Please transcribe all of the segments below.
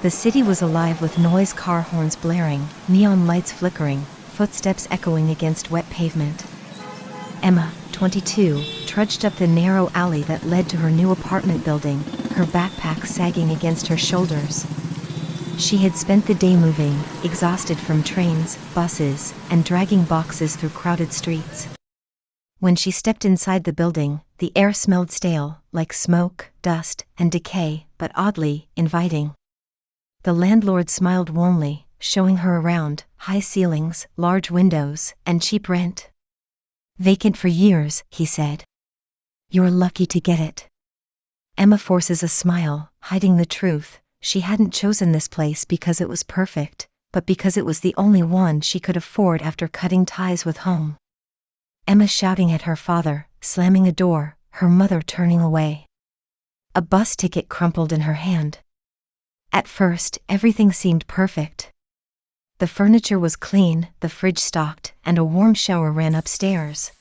The city was alive with noise, car horns blaring, neon lights flickering, footsteps echoing against wet pavement. Emma, 22, trudged up the narrow alley that led to her new apartment building, her backpack sagging against her shoulders. She had spent the day moving, exhausted from trains, buses, and dragging boxes through crowded streets. When she stepped inside the building, the air smelled stale, like smoke, dust, and decay, but oddly inviting. The landlord smiled warmly, showing her around, high ceilings, large windows, and cheap rent. "Vacant for years," he said. "You're lucky to get it." Emma forces a smile, hiding the truth. She hadn't chosen this place because it was perfect, but because it was the only one she could afford after cutting ties with home. Emma shouting at her father, slamming a door, her mother turning away. A bus ticket crumpled in her hand. At first, everything seemed perfect. The furniture was clean, the fridge stocked, and a warm shower ran upstairs.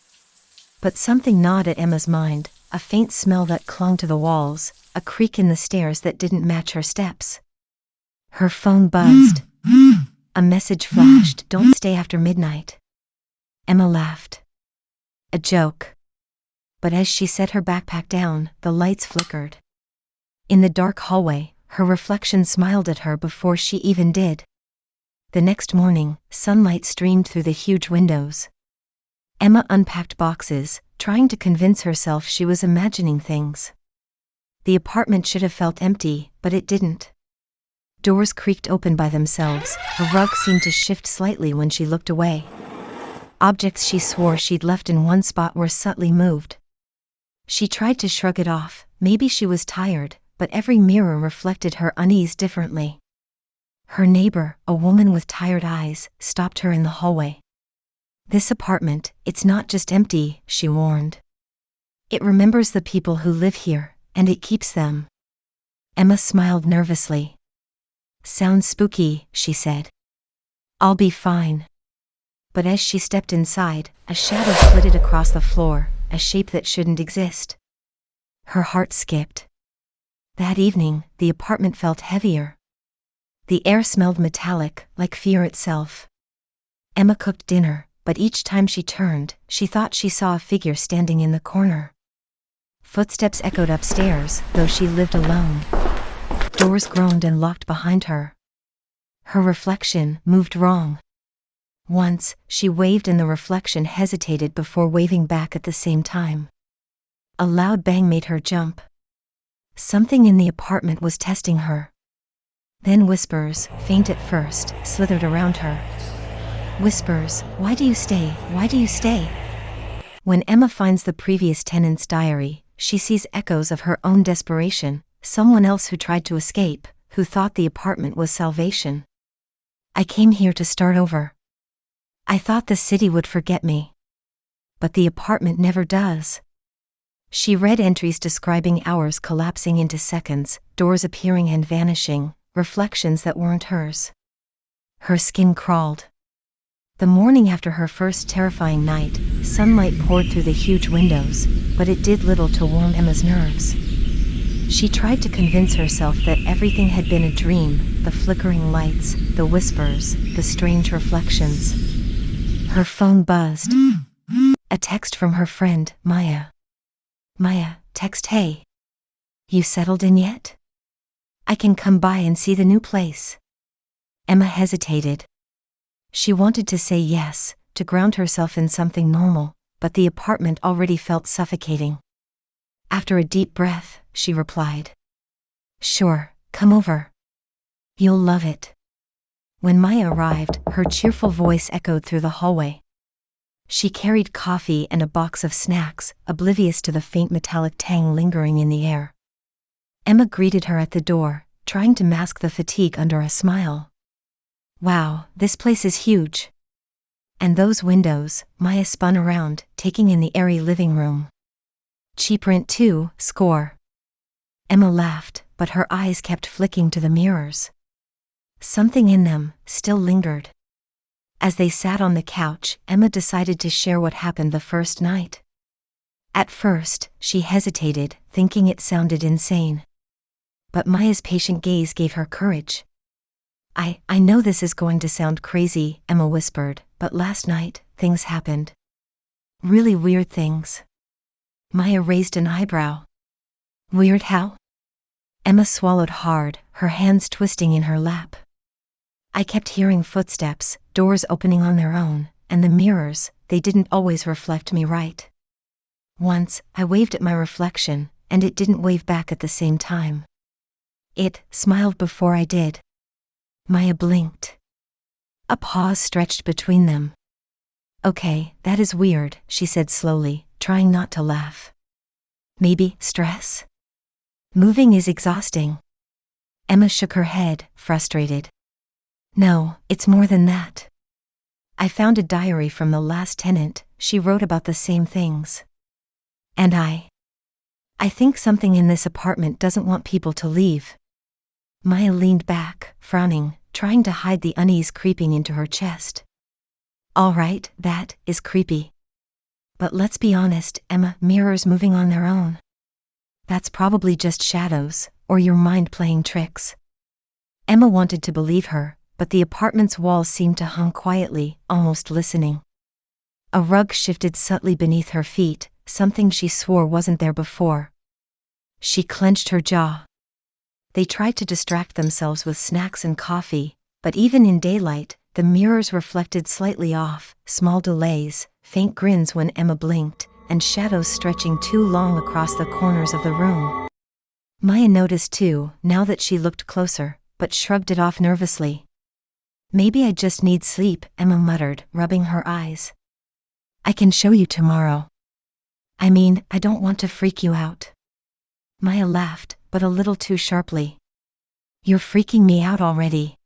But something gnawed at Emma's mind, a faint smell that clung to the walls, a creak in the stairs that didn't match her steps. Her phone buzzed. A message flashed, "Don't stay after midnight." Emma laughed. A joke. But as she set her backpack down, the lights flickered. In the dark hallway, her reflection smiled at her before she even did. The next morning, sunlight streamed through the huge windows. Emma unpacked boxes, trying to convince herself she was imagining things. The apartment should have felt empty, but it didn't. Doors creaked open by themselves, a rug seemed to shift slightly when she looked away. Objects she swore she'd left in one spot were subtly moved. She tried to shrug it off, maybe she was tired, but every mirror reflected her unease differently. Her neighbor, a woman with tired eyes, stopped her in the hallway. "This apartment, it's not just empty," she warned. "It remembers the people who live here, and it keeps them." Emma smiled nervously. "Sounds spooky," she said. "I'll be fine." But as she stepped inside, a shadow flitted across the floor, a shape that shouldn't exist. Her heart skipped. That evening, the apartment felt heavier. The air smelled metallic, like fear itself. Emma cooked dinner, but each time she turned, she thought she saw a figure standing in the corner. Footsteps echoed upstairs, though she lived alone. Doors groaned and locked behind her. Her reflection moved wrong. Once, she waved and the reflection hesitated before waving back at the same time. A loud bang made her jump. Something in the apartment was testing her. Then whispers, faint at first, slithered around her. Whispers, "Why do you stay? Why do you stay?" When Emma finds the previous tenant's diary, she sees echoes of her own desperation, someone else who tried to escape, who thought the apartment was salvation. "I came here to start over. I thought the city would forget me. But the apartment never does." She read entries describing hours collapsing into seconds, doors appearing and vanishing, reflections that weren't hers. Her skin crawled. The morning after her first terrifying night, sunlight poured through the huge windows, but it did little to warm Emma's nerves. She tried to convince herself that everything had been a dream, the flickering lights, the whispers, the strange reflections. Her phone buzzed. A text from her friend, Maya. "Maya, text, hey. You settled in yet? I can come by and see the new place." Emma hesitated. She wanted to say yes, to ground herself in something normal, but the apartment already felt suffocating. After a deep breath, she replied, "Sure, come over. You'll love it." When Maya arrived, her cheerful voice echoed through the hallway. She carried coffee and a box of snacks, oblivious to the faint metallic tang lingering in the air. Emma greeted her at the door, trying to mask the fatigue under a smile. "Wow, this place is huge. And those windows," Maya spun around, taking in the airy living room. "Cheap rent too, score." Emma laughed, but her eyes kept flicking to the mirrors. Something in them still lingered. As they sat on the couch, Emma decided to share what happened the first night. At first, she hesitated, thinking it sounded insane. But Maya's patient gaze gave her courage. I know this is going to sound crazy, Emma whispered, but last night, things happened. Really weird things. Maya raised an eyebrow. Weird how? Emma swallowed hard, her hands twisting in her lap. I kept hearing footsteps, doors opening on their own, and the mirrors, they didn't always reflect me right. Once, I waved at my reflection, and it didn't wave back at the same time. It smiled before I did. Maya blinked. A pause stretched between them. Okay, that is weird, she said slowly, trying not to laugh. Maybe stress? Moving is exhausting. Emma shook her head, frustrated. No, it's more than that. I found a diary from the last tenant, she wrote about the same things. And I think something in this apartment doesn't want people to leave. Maya leaned back, frowning, trying to hide the unease creeping into her chest. All right, that is creepy. But let's be honest, Emma, mirrors moving on their own. That's probably just shadows, or your mind playing tricks. Emma wanted to believe her, but the apartment's walls seemed to hum quietly, almost listening. A rug shifted subtly beneath her feet, something she swore wasn't there before. She clenched her jaw. They tried to distract themselves with snacks and coffee, but even in daylight, the mirrors reflected slightly off, small delays, faint grins when Emma blinked, and shadows stretching too long across the corners of the room. Maya noticed too, now that she looked closer, but shrugged it off nervously. Maybe I just need sleep, Emma muttered, rubbing her eyes. I can show you tomorrow. I mean, I don't want to freak you out. Maya laughed, but a little too sharply. You're freaking me out already.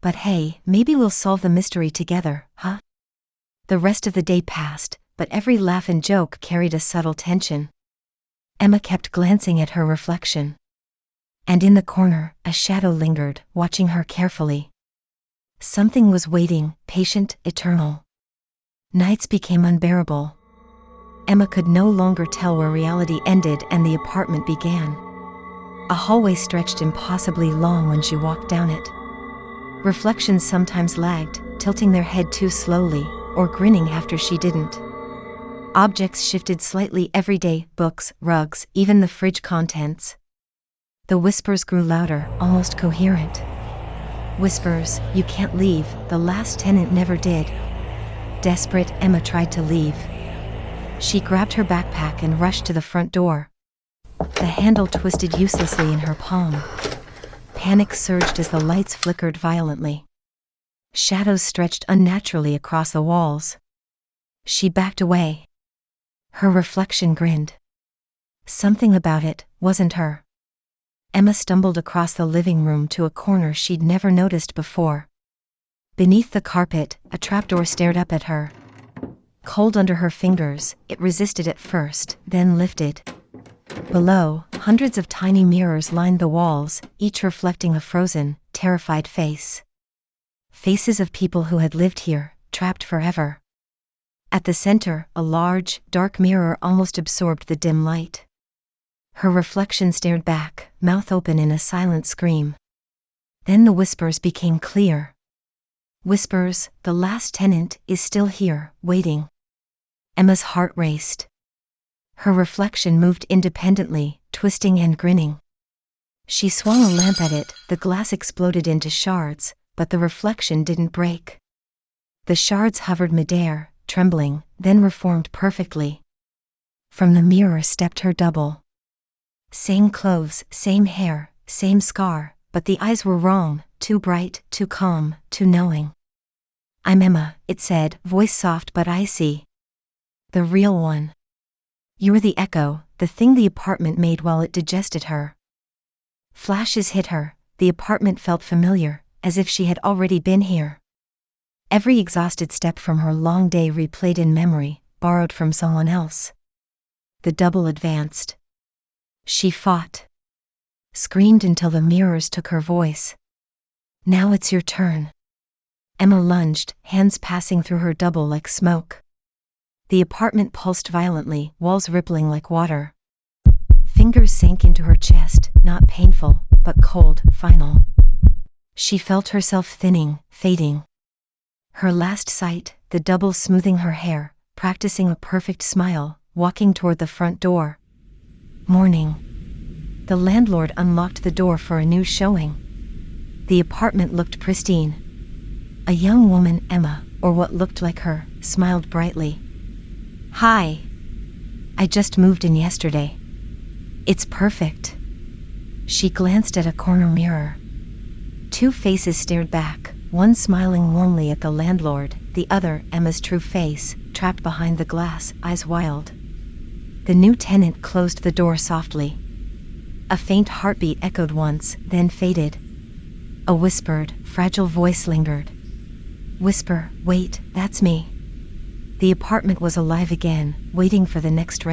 But hey, maybe we'll solve the mystery together, huh? The rest of the day passed, but every laugh and joke carried a subtle tension. Emma kept glancing at her reflection. And in the corner, a shadow lingered, watching her carefully. Something was waiting, patient, eternal. Nights became unbearable. Emma could no longer tell where reality ended and the apartment began. A hallway stretched impossibly long when she walked down it. Reflections sometimes lagged, tilting their head too slowly, or grinning after she didn't. Objects shifted slightly every day, books, rugs, even the fridge contents. The whispers grew louder, almost coherent. Whispers, you can't leave, the last tenant never did. Desperate, Emma tried to leave. She grabbed her backpack and rushed to the front door. The handle twisted uselessly in her palm. Panic surged as the lights flickered violently. Shadows stretched unnaturally across the walls. She backed away. Her reflection grinned. Something about it wasn't her. Emma stumbled across the living room to a corner she'd never noticed before. Beneath the carpet, a trapdoor stared up at her. Cold under her fingers, it resisted at first, then lifted. Below, hundreds of tiny mirrors lined the walls, each reflecting a frozen, terrified face. Faces of people who had lived here, trapped forever. At the center, a large, dark mirror almost absorbed the dim light. Her reflection stared back, mouth open in a silent scream. Then the whispers became clear. Whispers, the last tenant is still here, waiting. Emma's heart raced. Her reflection moved independently, twisting and grinning. She swung a lamp at it, the glass exploded into shards, but the reflection didn't break. The shards hovered midair, trembling, then reformed perfectly. From the mirror stepped her double. Same clothes, same hair, same scar, but the eyes were wrong, too bright, too calm, too knowing. I'm Emma, it said, voice soft but icy. The real one. You're the echo, the thing the apartment made while it digested her. Flashes hit her, the apartment felt familiar, as if she had already been here. Every exhausted step from her long day replayed in memory, borrowed from someone else. The double advanced. She fought. Screamed until the mirrors took her voice. Now it's your turn. Emma lunged, hands passing through her double like smoke. The apartment pulsed violently, walls rippling like water. Fingers sank into her chest, not painful, but cold, final. She felt herself thinning, fading. Her last sight, the double smoothing her hair, practicing a perfect smile, walking toward the front door. Morning. The landlord unlocked the door for a new showing. The apartment looked pristine. A young woman, Emma, or what looked like her, smiled brightly. Hi. I just moved in yesterday. It's perfect. She glanced at a corner mirror. Two faces stared back, one smiling warmly at the landlord, the other, Emma's true face, trapped behind the glass, eyes wild. The new tenant closed the door softly. A faint heartbeat echoed once, then faded. A whispered, fragile voice lingered. Whisper, wait, that's me. The apartment was alive again, waiting for the next resident.